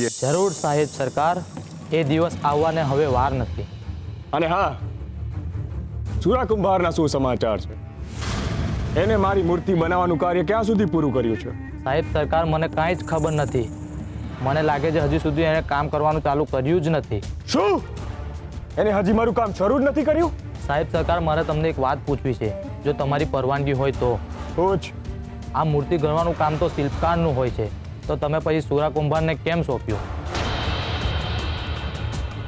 જોઈએ। જરૂર સાહેબ સરકાર, એ દિવસ આવવાને હવે વાર નથી। અને હા, સુરા કુંભારના શું સમાચાર છે? એને મારી મૂર્તિ બનાવવાનું કાર્ય ક્યાં સુધી પૂરું કર્યું છે? સાહેબ સરકાર, મને કાંઈ જ ખબર નથી। મને લાગે છે હજી સુધી એને કામ કરવાનું ચાલુ કર્યું જ નથી। શું? એને હજી મારું કામ શરૂ જ નથી કર્યું? સાહેબ સરકાર, મારે તમને એક વાત પૂછવી છે, જો તમારી પરવાનગી હોય તો। પૂછ। આ મૂર્તિ ગણવાનું કામ તો શિલ્પકારનું હોય છે, તો તમે પછી સુરા કુંભારને કેમ સોંપ્યું?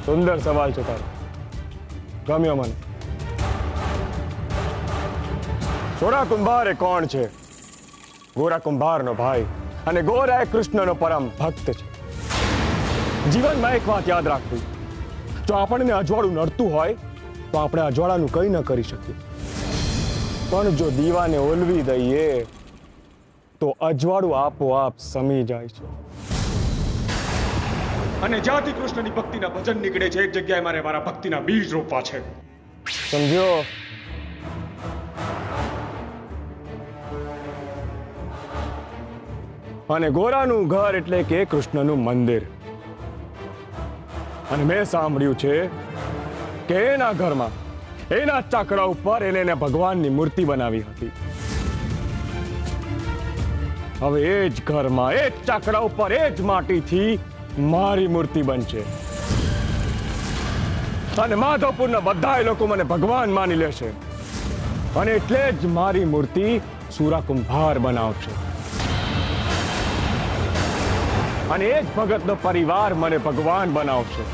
સુંદર સવાલ છે તારો, ગમ્યો મને। સુરા કુંભાર એ કોણ છે? ગોરા કુંભારનો ભાઈ, અને ગોરા એ કૃષ્ણનો પરમ ભક્ત છે। જીવનમાં એક વાત યાદ રાખવી, જો આપણને અજવાળું નડતું હોય તો આપણે અજવાળાનું કંઈ ન કરી શકીએ, પણ જો દીવાને ઓલવી દઈએ તો અજવાળું આપોઆપ સમી જાય છે। અને જ્યાંથી કૃષ્ણની ભક્તિના ભજન નીકળે છે, એક જગ્યાએ મારે મારા ભક્તિના બીજ રોપવા છે। સમજ્યો? અને ગોરાનું ઘર એટલે કે કૃષ્ણનું મંદિર। અને મેં સાંભળ્યું છે કે એના ઘરમાં, એના ચાકડા ઉપર એને ભગવાનની મૂર્તિ બનાવી હતી। હવે એ જ ઘરમાં, એ જ ચાકડા ઉપર, એ જ માટીથી મારી મૂર્તિ બનશે, અને માધવપુરના બધા લોકો મને ભગવાન માની લેશે, અને એટલે જ મારી મૂર્તિ સુરા કુંભાર બનાવશે, અને એ જ ભગતનો પરિવાર મને ભગવાન બનાવશે,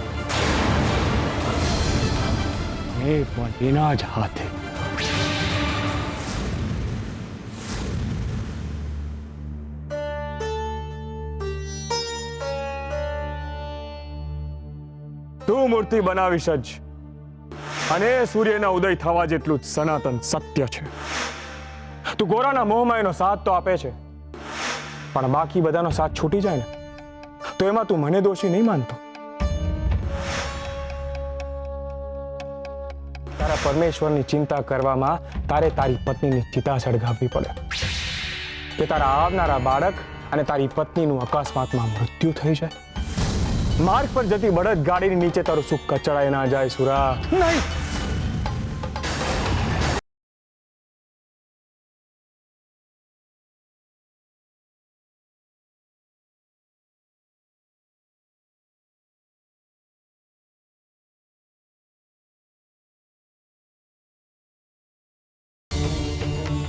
એ પણ એના જ હાથે। તું મૂર્તિ બનાવીશ જ, અને સૂર્યના ઉદય થવા જેટલું જ સનાતન સત્ય છે। તું ગોરાના મોહમાં એનો સાથ તો આપે છે, પણ બાકી બધાનો સાથ છૂટી જાય ને, તો એમાં તું મને દોષી નહીં માનતો? તારા પરમેશ્વરની ચિંતા કરવામાં તારે તારી પત્નીની ચિતા સળગાવવી પડે, કે તારા આવનારા બાળક અને તારી પત્નીનું અકસ્માતમાં મૃત્યુ થઈ જાય। માર્ગ પર જતી બળદ ગાડીની નીચે તારું સુખ કચડાઈ ના જાય સુરા। નહીં,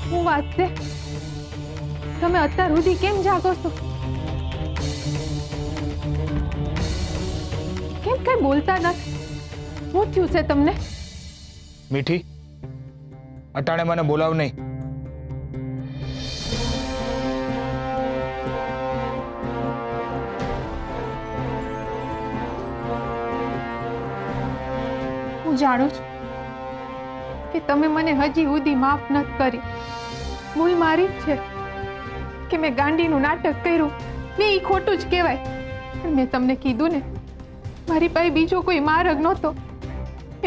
હું વાત છે, તમે અત્યાર સુધી કેમ જાગો છો? કેમ કઈ બોલતા નથી? શું થયું છે તમને? મીઠી, અટાણે મને બોલાવ નહીં। હું જાણું છું કે તમે મને હજી સુધી માફ નથી કરી। ભૂલ મારી જ છે કે મેં ગાંડીનું નાટક કર્યું ને, એ ખોટું જ કહેવાય, પણ મેં તમને કીધું ને, મારી પાસે બીજો કોઈ માર્ગ નહોતો,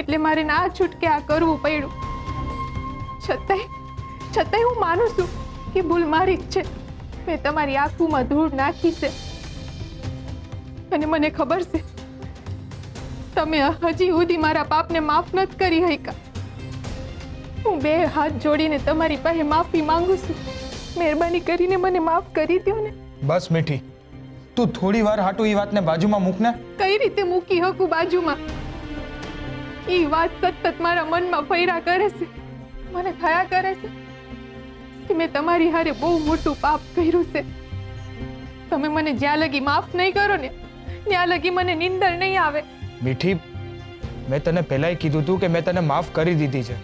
એટલે મારે ના છૂટકે આ કરવું પડ્યું। છતાંય હું માનું છું કે ભૂલ મારી જ છે। મેં તમારી આંખોમાં ધૂળ નાખી છે, અને મને ખબર છે તમે હજી સુધી મારા પાપને માફ નથી કરી શક્યા। હું બે હાથ જોડીને તમારી પાસે માફી માંગુ છું, મહેરબાની કરીને મને માફ કરી દો ને। બસ મીઠી, તું થોડી વાર હાટું એ વાતને બાજુમાં મૂક ને। કઈ રીતે મૂકી શકું બાજુમાં? એ વાત સતત મારા મનમાં ફર્યા કરે છે, મને થયા કરે છે કે મેં તમારી હારે બહુ મોટું પાપ કર્યું છે। તમે મને જ્યાં લગી માફ નહીં કરો ને, ત્યાં લગી મને નિંદર નહીં આવે। મીઠી, મેં તને પહેલાંય કીધું તું કે મેં તને માફ કરી દીધી છે,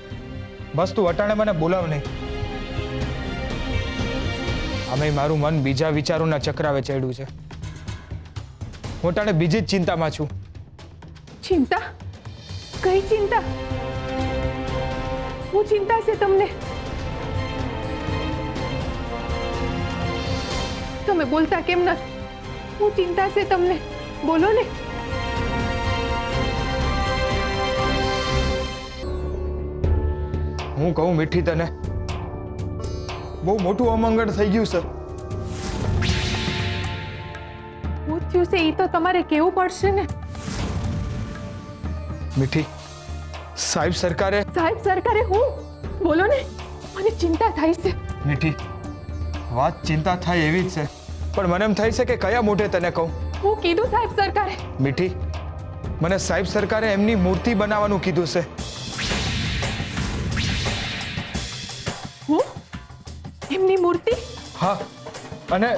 બસ તું અટાણે મને બોલાવ નહીં। આમે મારું મન બીજા વિચારોના ચક્રાવે ચડ્યું છે। હું અટાણે બીજી જ ચિંતામાં છું। ચિંતા? કઈ ચિંતા? હું ચિંતા છે તમને? તમે બોલતા કેમ નથી? હું ચિંતા છે તમને? બોલો ને। હું કહું મીઠી તને, બહુ મોટું અમંગળ થઈ ગયું છે। હું થયું છે એ તો તમારે કહેવું પડશે ને. મીઠી, સાહેબ સરકારે સાહેબ સરકારે હું બોલો ને, મને ચિંતા થાય છે. મીઠી, વાત ચિંતા થાય એવી જ છે, પણ મને એમ થાય છે કે કયા મોઢે તને કહું. હું કીધું સાહેબ સરકારે. મીઠી, મને સાહેબ સરકારે એમની મૂર્તિ બનાવવાનું કીધું છે. હું એમની મૂર્તિ? હા, અને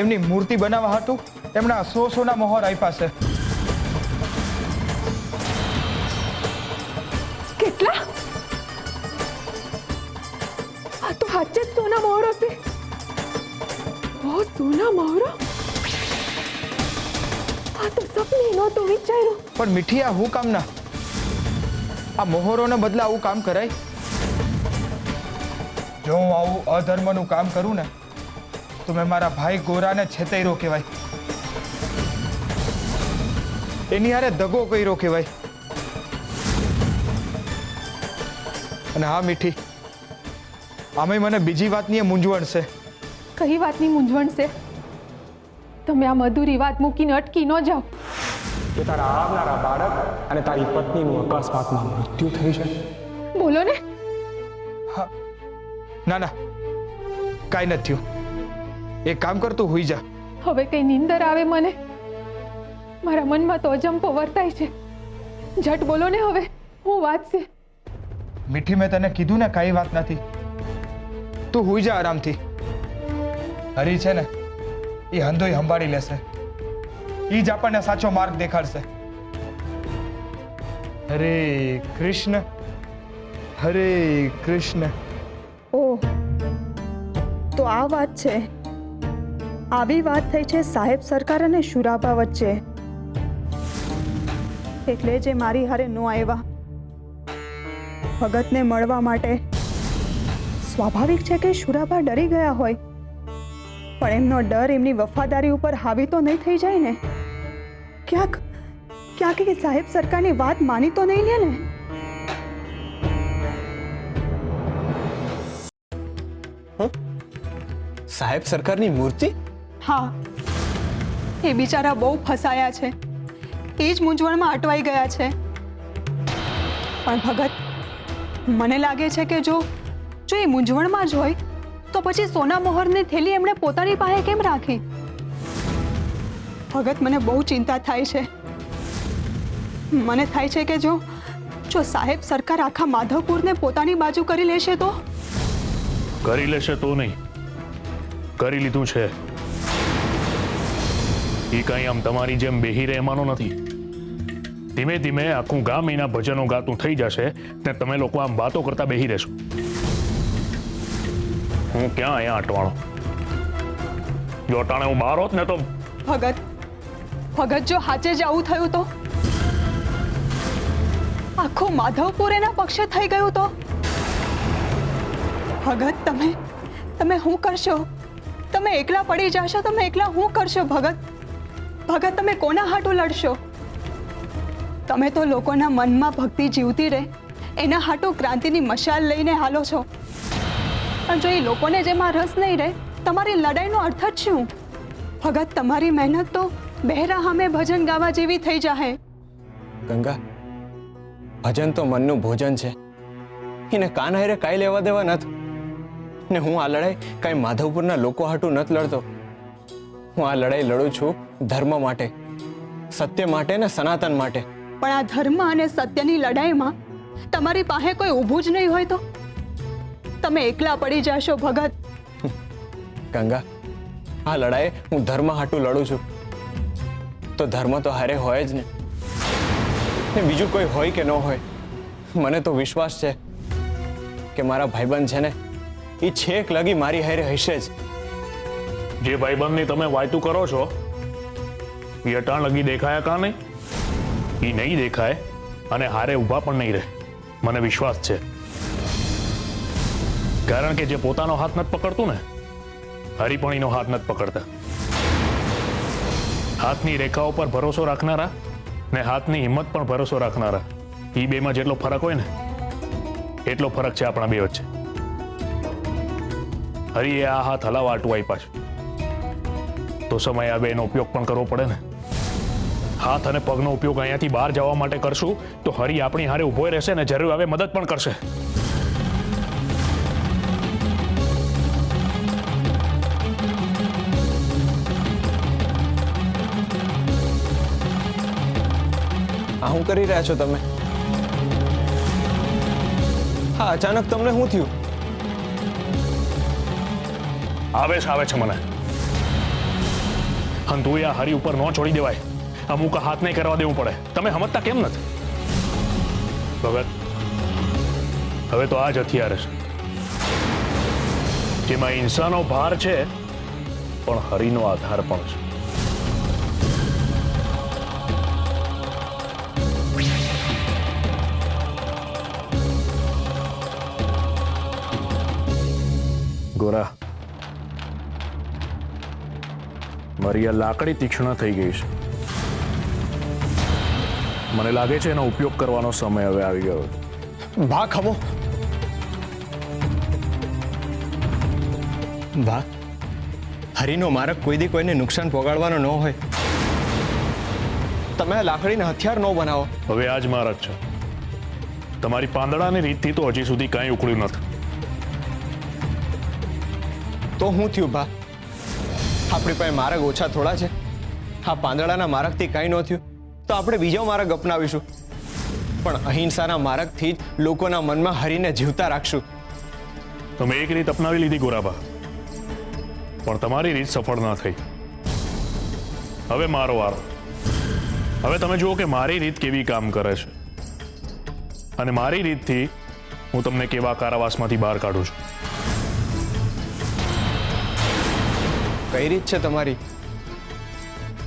એમની મૂર્તિ બનાવવા હતું એમના 100 સોના મોહર આપ્યા છે. કેટલા? આ તો સાચે જ સોના મોહરો છે. ઓ સોના મોહરો, આ તો સપને નહોતું વિચાર્યું. પણ મીઠી, આ હું કામ ના? આ મોહરોને બદલે આવું કામ કરાય? જો હું આવું અધર્મનું કામ કરું ને તો મેં મારા ભાઈ ગોરાને છેતર્યો કહેવાય, એની હારે દગો કર્યો કહેવાય. અને હા મીઠી, આમે મને બીજી વાતની એ મૂંઝવણ છે. કઈ વાતની મૂંઝવણ છે? તમે આ મધુરી વાત મૂકીને અટકી ન જાઓ. કે તારા આવનારા બાળક અને તારી પત્નીનું અકસ્માતમાં મૃત્યુ થઈ છે. બોલો ને. હા, ના ના, કાંઈ નથી થયું. એક કામ કર, તું હુઈ જા. હવે કઈ નીંદર આવે મને? મારા મનમાં તો અજંપો વર્તાય છે. ઝટ બોલો ને હવે, હું વાત છે? મીઠી, મેં તને કીધું ને કાંઈ વાત નથી. તું હુઈ જા આરામથી. હરી છે ને, એ હંધોય સંભાળી લેશે. એ જ આપણને સાચો માર્ગ દેખાડશે. હરે કૃષ્ણ, હરે કૃષ્ણ. ઓહ, તો આ વાત છે. આવી વાત થઈ છે સાહેબ સરકાર અને શુરાબા વચ્ચે. એટલે જે મારી હારે નો આવ્યા ભગતને મળવા માટે. સ્વાભાવિક છે કે શુરાબા ડરી ગયા હોય, પણ એમનો ડર એમની વફાદારી ઉપર હાવી તો નહીં થઈ જાય ને? ક્યાંક ક્યાંક એ સાહેબ સરકારની વાત માની તો નહીં લે ને? સાહેબ સરકારની મૂર્તિ? હા, એ બિચારા બહુ ફસાયા છે. એ જ મૂંઝવણમાં અટવાઈ ગયા છે. પણ ભગત, મને લાગે છે કે જો એ મૂંઝવણમાં જ હોય તો પછી સોના મોહરની થેલી એમણે પોતાની પાસે કેમ રાખી? ભગત, મને બહુ ચિંતા થાય છે. મને થાય છે કે જો સાહેબ સરકાર આખા માધવપુરને પોતાની બાજુ કરી લેશે તો? કરી લેશે તો નહીં, કરી લીધું છે. એ કઈ આમ તમારી જેમ બેહી રહેવાનો નથી. ધીમે ધીમે આખું ગામ એના ભજનો ગાતું થઈ જશે ને તમે લોકો આમ વાતો કરતા બેહી રહેશો. હું ક્યાં અહીંયા અટવાણો? જો અટાણે હું બહાર હોત ને તો. ભગત, જો હાચે જ આવું થયું તો? આખું માધવપુર એના પક્ષે થઈ ગયું તો? ભગત, તમે શું કરશો? તમે એકલા પડી જશો. તમે એકલા શું કરશો ભગત? તમે કોના હાટું લડશો? તમે તો લોકોના મનમાં ભક્તિ જીવતી રહે એના હાટું ક્રાંતિની મશાલ લઈને હાલો છો. પણ જો એ લોકોને જેમાં રસ નહીં રહે, તમારી લડાઈનો અર્થ જ શું? ભગત, તમારી મહેનત તો બહેરા સામે ભજન ગાવા જેવી થઈ જાહે. ગંગા, ભજન તો મનનું ભોજન છે. એને કાન હારે કાંઈ લેવા દેવા નથી. ને હું આ લડાઈ કાંઈ માધવપુરના લોકો હાટું નથી લડતો. હું આ લડાઈ લડું છું ધર્મ માટે, સત્ય માટે ને સનાતન માટે. પણ આ ધર્મ અને સત્યની લડાઈમાં તમારી પાસે કોઈ ઊભું જ નહીં હોય તો તમે એકલા પડી જશો ભગત. ગંગા, આ લડાઈ હું ધર્મ હાટું લડું છું તો ધર્મ તો હારે હોય જ ને બીજું કોઈ હોય કે ન હોય. મને તો વિશ્વાસ છે કે મારા ભાઈબંધ છે ને એ છેક લગી મારી હારે હશે જ. જે ભાઈબંધની તમે વાયતું કરો છો એ અટાણ લગી દેખાયા કા નહીં? એ નહીં દેખાય અને હારે ઊભા પણ નહીં રહે. મને વિશ્વાસ છે. કારણ કે જે પોતાનો હાથ નથી પકડતું ને હરિપણીનો હાથ નથી પકડતા. હાથની રેખાઓ પર ભરોસો રાખનારા ને હાથની હિંમત પણ ભરોસો રાખનારા, એ બેમાં જેટલો ફરક હોય ને એટલો ફરક છે આપણા બે વચ્ચે. હરીએ આ હાથ હલાવા આટું આપ્યા છે તો સમય આવે એનો ઉપયોગ પણ કરવો પડે ને. હાથ અને પગનો ઉપયોગ અહીંયાથી બહાર જવા માટે કરશું તો હરી આપણી હારે ઊભો રહેશે ને જરૂર આવે મદદ પણ કરશે. આ શું કરી રહ્યા છો તમે? હા, અચાનક તમને શું થયું? આવે છે મને. અને તું આ હરી ઉપર ન છોડી દેવાય. અમુક હાથ નહીં કરવા દેવું પડે. તમે સમજતા કેમ નથી? ભગત, હવે તો આ જ હથિયાર છે જેમાં હિંસાનો ભાર છે પણ હરીનો આધાર પણ છે. ગોરા, મારી આ લાકડી તીક્ષ્ણ થઈ ગઈ છે. મને લાગે છે એનો ઉપયોગ કરવાનો સમય હવે આવી ગયો. બા, ખમો. બા, હરીનો મારક કોઈ દી કોઈને નુકસાન પહોંચાડવાનો ન હોય. તમે આ લાકડીને હથિયાર ન બનાવો. હવે આ જ મારક છે. તમારી પાંદડાની રીતથી તો હજી સુધી કાંઈ ઉકળ્યું નથી. તો શું થયું બા? આપણી પાસે માર્ગ ઓછા થોડા છે? આ પાંદડાના માર્ગથી કાંઈ ન થયું તો આપણે બીજો માર્ગ અપનાવીશું. પણ અહિંસાના માર્ગથી જ લોકોના મનમાં હરીને જીવતા રાખશું. તમે એક રીત અપનાવી લીધી ગોરાબા, પણ તમારી રીત સફળ ન થઈ. હવે મારો વારો. હવે તમે જુઓ કે મારી રીત કેવી કામ કરે છે અને મારી રીતથી હું તમને કેવા કારાવાસમાંથી બહાર કાઢું છું. કઈ રીત છે તમારી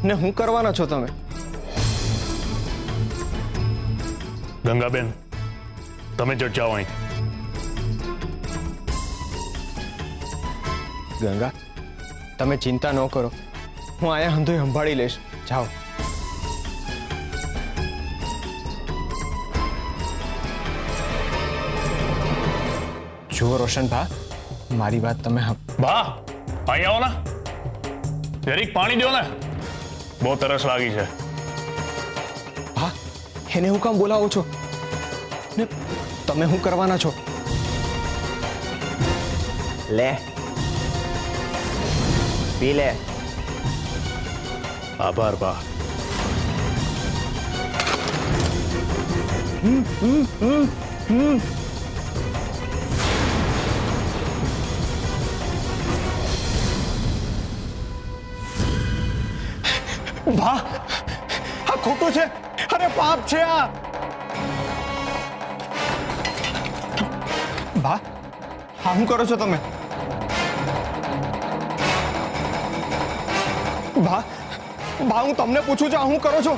ને શું કરવાના છો તમે? ગંગાબેન, તમે જટ જાઓ અહીં. ગંગા, તમે ચિંતા ન કરો, હું આયા હંધોય સંભાળી લઈશ. જાઓ. જુઓ રોશનભા, મારી વાત તમે બા, અહીં આવો ને. જરીક પાણી દો ને, બહુ તરસ લાગી છે. હા, એને હું કામ બોલાવો છો ને તમે શું કરવાના છો? લે, પી લે. આભાર બા. ભા, આ ખોટું છે. અરે પાપ છે આ. ભા, હા શું કરો છો તમે? ભા, ભા, હું તમને પૂછું છું, આ શું કરો છો?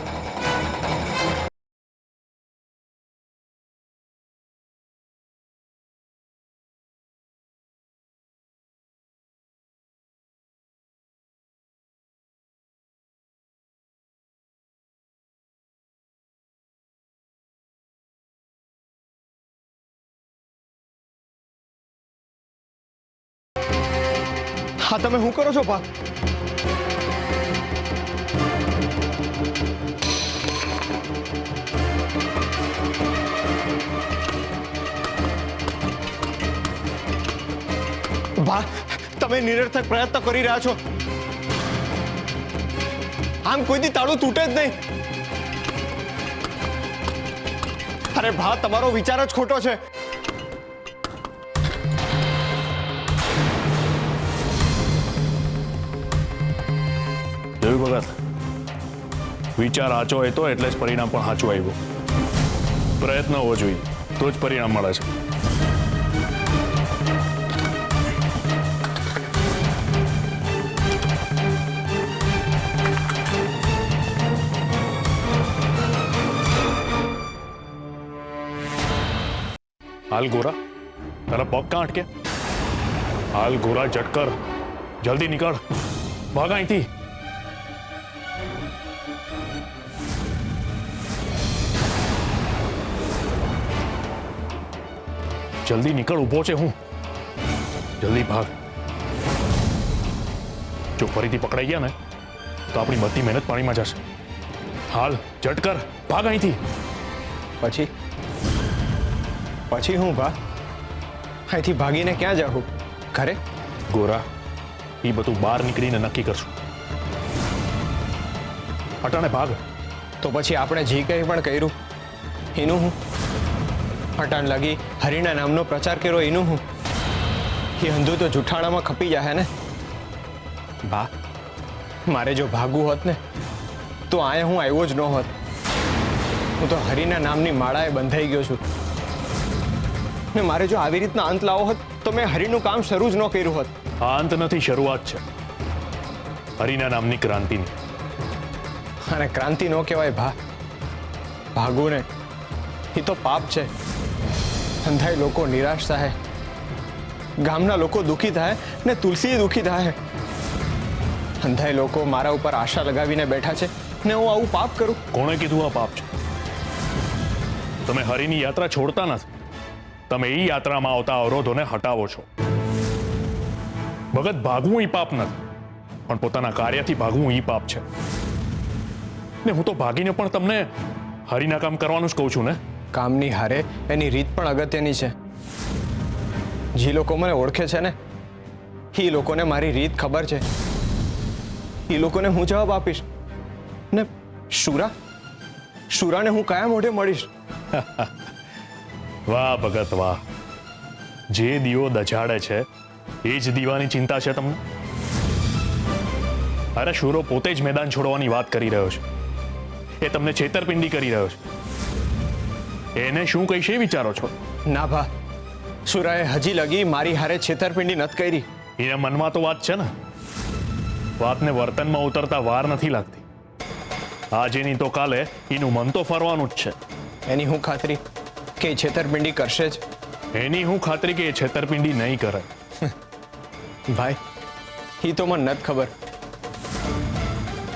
હા, તમે શું કરો છો ભા? ભા, તમે નિરર્થક પ્રયત્ન કરી રહ્યા છો. આમ કોઈથી તાળું તૂટે જ નહીં. અરે ભા, તમારો વિચાર જ ખોટો છે. જોયું ભગત, વિચાર સાચો હોય તો એટલે જ પરિણામ પણ સાચું આવ્યું. પ્રયત્ન હોવો જોઈએ તો જ પરિણામ મળે છે. હાલ ગોરા, તારા પગ ક્યાં અટક્યા? હાલ ગોરા, ઝટકર, જલ્દી નીકળ, ભાગ અહીંથી. જલ્દી નીકળ, ઊભો છે હું. જલ્દી ભાગ. જો ફરીથી પકડાઈ ગયા ને તો આપણી બધી મહેનત પાણીમાં જશે. હાલ ઝટ કર, ભાગ અહીંથી. પછી પછી હું ભા અહીંથી ભાગીને ક્યાં જાઉં? ઘરે? ગોરા, એ બધું બહાર નીકળીને નક્કી કરશું. અટાણે ભાગ. તો પછી આપણે જે કંઈ પણ કર્યું એનું હું? અટાણ લાગી હરિના નામનો પ્રચાર કર્યો એનું હું? એ અંધુ તો જુઠ્ઠાણામાં ખપી જાય ને. બા, મારે જો ભાગવું હોત ને તો આયા હું આવ્યો જ ન હોત. હું તો હરિના નામની માળાએ બંધાઈ ગયો છું. ને મારે જો આવી રીતના અંત લાવો હોત તો મેં હરિનું કામ શરૂ જ ન કર્યું હોત. આ અંત નથી, શરૂઆત છે હરિના નામની ક્રાંતિની. અને ક્રાંતિ ન કહેવાય ભા. ભાગવું ને એ તો પાપ છે. અંધાઈ લોકો નિરાશ થાય, ગામના લોકો દુઃખી થાય ને તુલસી દુઃખી થાય. અંધાઈ લોકો મારા ઉપર આશા લગાવીને બેઠા છે ને હું આવું પાપ કરું? કોણે કીધું આ પાપ છે? તમે હરિની યાત્રા છોડતા નથી, તમે એ યાત્રામાં આવતા અવરોધોને હટાવો છો. ભગત, ભાગવું એ પાપ નથી, પણ પોતાના કાર્યથી ભાગવું એ પાપ છે. ને હું તો ભાગીને પણ તમને હરિના કામ કરવાનું જ કહું છું ને. કામની હારે એની રીત પણ અગત્યની છે. જે લોકો મને ઓળખે છે ને એ લોકોને મારી રીત ખબર છે. એ લોકોને હું જવાબ આપીશ ને શુરાને હું કયા મોઢે મળીશ? વાહ ભગત વાહ, જે દીવો દજાડે છે એ જ દીવાની ચિંતા છે તમને? અરે શુરો પોતે જ મેદાન છોડવાની વાત કરી રહ્યો છે. એ તમને છેતરપિંડી કરી રહ્યો છે. એને શું કહીશ એ વિચારો છો? ના ભા, શુરાએ હજી લગી મારી હારે છેતરપિંડી નથી કરી. એના મનમાં તો વાત છે ને. વાતને વર્તનમાં ઉતરતા વાર નથી લાગતી. આજે નહીં તો કાલે એનું મન તો ફરવાનું જ છે. એની હું ખાતરી કે એ છેતરપિંડી કરશે જ? એની હું ખાતરી કે એ છેતરપિંડી નહીં કરે. ભાઈ, એ તો મને નથી ખબર,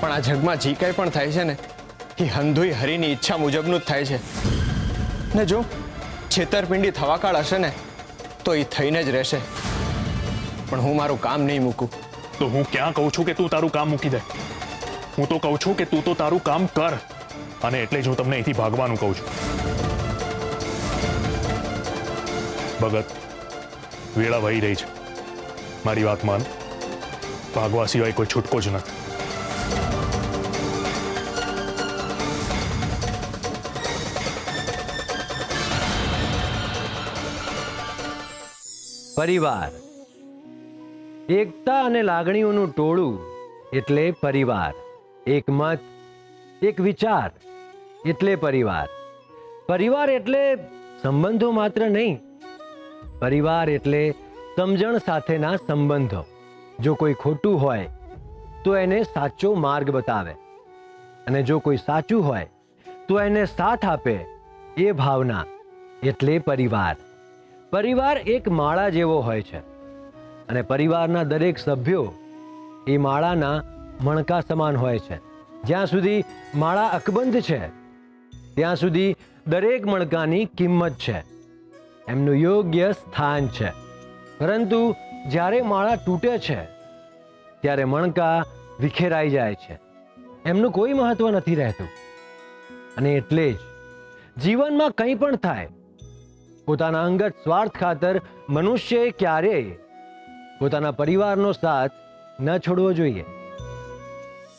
પણ આ જગમાં જે કંઈ પણ થાય છે ને એ હંધુઈ હરિની ઈચ્છા મુજબનું જ થાય છે. ને જો છેતરપિંડી થવાકાળ હશે ને તો એ થઈને જ રહેશે. પણ હું મારું કામ નહીં મૂકું. તો હું ક્યાં કહું છું કે તું તારું કામ મૂકી દે? હું તો કહું છું કે તું તો તારું કામ કર, અને એટલે જ હું તમને અહીંથી ભાગવાનું કહું છું. ભગત, વેળા વહી રહી છે. મારી વાત માન, ભાગવા સિવાય કોઈ છૂટકો જ નથી. પરિવાર, એકતા અને લાગણીઓનું ટોળું એટલે પરિવાર. એક મત, એક વિચાર એટલે પરિવાર. પરિવાર એટલે સંબંધો માત્ર નહીં, પરિવાર એટલે સમજણ સાથેના સંબંધો. જો કોઈ ખોટું હોય તો એને સાચો માર્ગ બતાવે, અને જો કોઈ સાચું હોય તો એને સાથ આપે. એ ભાવના એટલે પરિવાર. પરિવાર એક માળા જેવો હોય છે, અને પરિવારના દરેક સભ્યો એ માળાના મણકા સમાન હોય છે. જ્યાં સુધી માળા અકબંધ છે ત્યાં સુધી દરેક મણકાની કિંમત છે, એમનું યોગ્ય સ્થાન છે. પરંતુ જ્યારે માળા તૂટે છે ત્યારે મણકા વિખેરાઈ જાય છે, એમનું કોઈ મહત્વ નથી રહેતું. અને એટલે જ જીવનમાં કંઈ પણ થાય, પોતાના અંગત સ્વાર્થ ખાતર મનુષ્યએ ક્યારેય પોતાના પરિવારનો સાથ ન છોડવો જોઈએ.